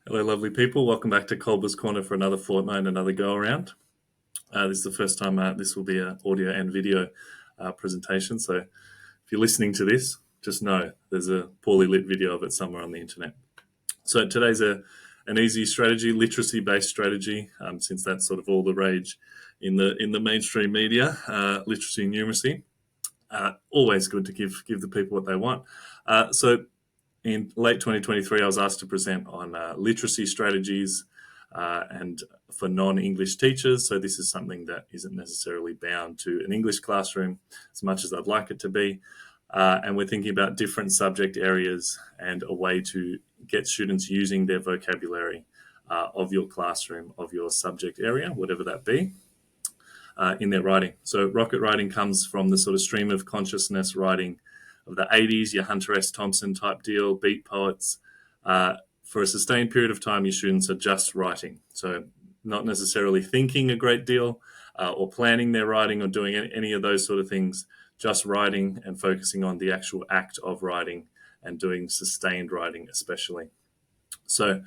Hello, lovely people. Welcome back to Kolber's Corner for another fortnight, another go-around. This is the first time this will be an audio and video presentation. So if you're listening to this, just know there's a poorly lit video of it somewhere on the internet. So today's an easy strategy, literacy-based strategy, since that's sort of all the rage in the mainstream media, literacy and numeracy. Always good to give the people what they want. So in late 2023, I was asked to present on literacy strategies and for non-English teachers. So this is something that isn't necessarily bound to an English classroom as much as I'd like it to be. And we're thinking about different subject areas and a way to get students using their vocabulary of your classroom, of your subject area, whatever that be, in their writing. So rocket writing comes from the sort of stream of consciousness writing of the 80s, your Hunter S. Thompson type deal, beat poets. For a sustained period of time, your students are just writing. So not necessarily thinking a great deal or planning their writing or doing any of those sort of things, just writing and focusing on the actual act of writing and doing sustained writing especially. So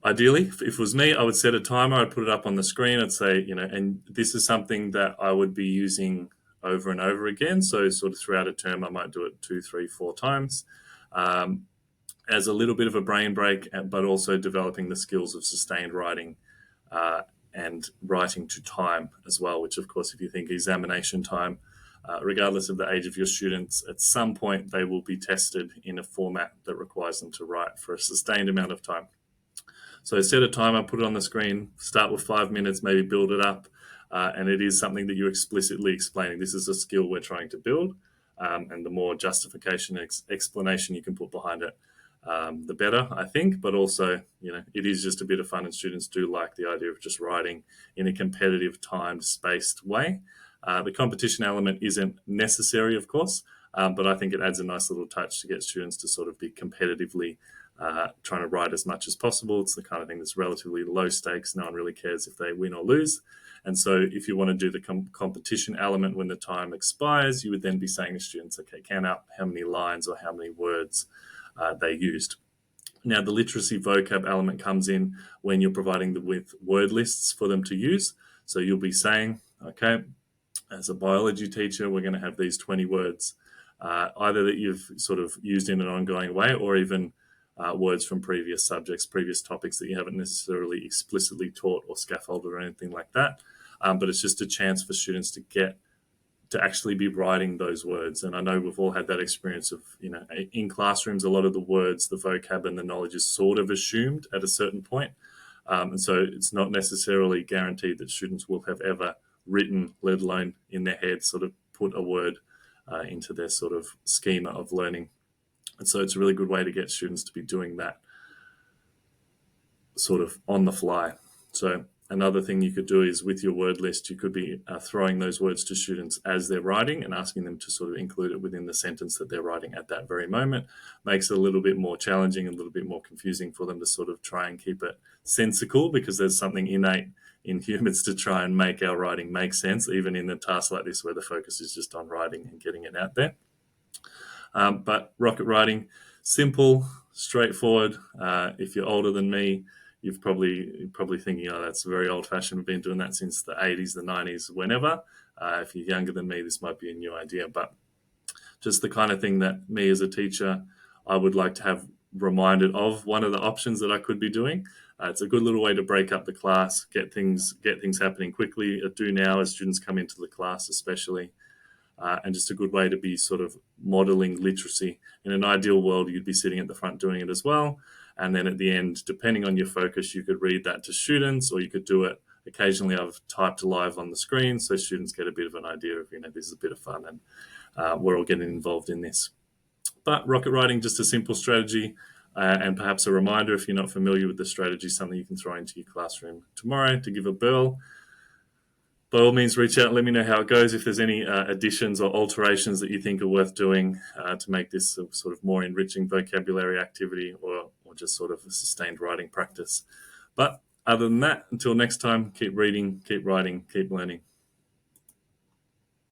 ideally, if it was me, I would set a timer. I'd put it up on the screen. I'd say, and this is something that I would be using over and over again. So sort of throughout a term, I might do it 2, 3, 4 times as a little bit of a brain break, but also developing the skills of sustained writing and writing to time as well, which of course, if you think examination time, regardless of the age of your students, at some point they will be tested in a format that requires them to write for a sustained amount of time. So set a timer, put it on the screen, start with 5 minutes, maybe build it up. And it is something that you're explicitly explaining. This is a skill we're trying to build. And the more justification, explanation you can put behind it, the better, I think. But also, it is just a bit of fun, and students do like the idea of just writing in a competitive, timed, spaced way. The competition element isn't necessary, of course, but I think it adds a nice little touch to get students to sort of be competitively trying to write as much as possible. It's the kind of thing that's relatively low stakes. No one really cares if they win or lose. And so if you want to do the competition element when the time expires, you would then be saying to students, okay, count out how many lines or how many words they used. Now, the literacy vocab element comes in when you're providing them with word lists for them to use. So you'll be saying, okay, as a biology teacher, we're going to have these 20 words, either that you've sort of used in an ongoing way or even words from previous subjects, previous topics that you haven't necessarily explicitly taught or scaffolded or anything like that. But it's just a chance for students to actually be writing those words. And I know we've all had that experience of, in classrooms, a lot of the words, the vocab and the knowledge is sort of assumed at a certain point. And so it's not necessarily guaranteed that students will have ever written, let alone in their head, sort of put a word into their sort of schema of learning. And so it's a really good way to get students to be doing that sort of on the fly. So another thing you could do is with your word list, you could be throwing those words to students as they're writing and asking them to sort of include it within the sentence that they're writing at that very moment. Makes it a little bit more challenging, a little bit more confusing for them to sort of try and keep it sensical, because there's something innate in humans to try and make our writing make sense, even in a task like this where the focus is just on writing and getting it out there. But rocket writing, simple, straightforward. If you're older than me, you're probably thinking, oh, that's very old-fashioned. We've been doing that since the 80s, the 90s, whenever. If you're younger than me, this might be a new idea. But just the kind of thing that me as a teacher, I would like to have reminded of one of the options that I could be doing. It's a good little way to break up the class, get things happening quickly. Do now as students come into the class especially. And just a good way to be sort of modeling literacy. In an ideal world, you'd be sitting at the front doing it as well. And then at the end, depending on your focus, you could read that to students, or you could do it. Occasionally, I've typed live on the screen so students get a bit of an idea of, this is a bit of fun and we're all getting involved in this. But rocket writing, just a simple strategy and perhaps a reminder, if you're not familiar with the strategy, something you can throw into your classroom tomorrow to give a whirl. By all means, reach out and let me know how it goes. If there's any additions or alterations that you think are worth doing to make this a sort of more enriching vocabulary activity or just sort of a sustained writing practice. But other than that, until next time, keep reading, keep writing, keep learning.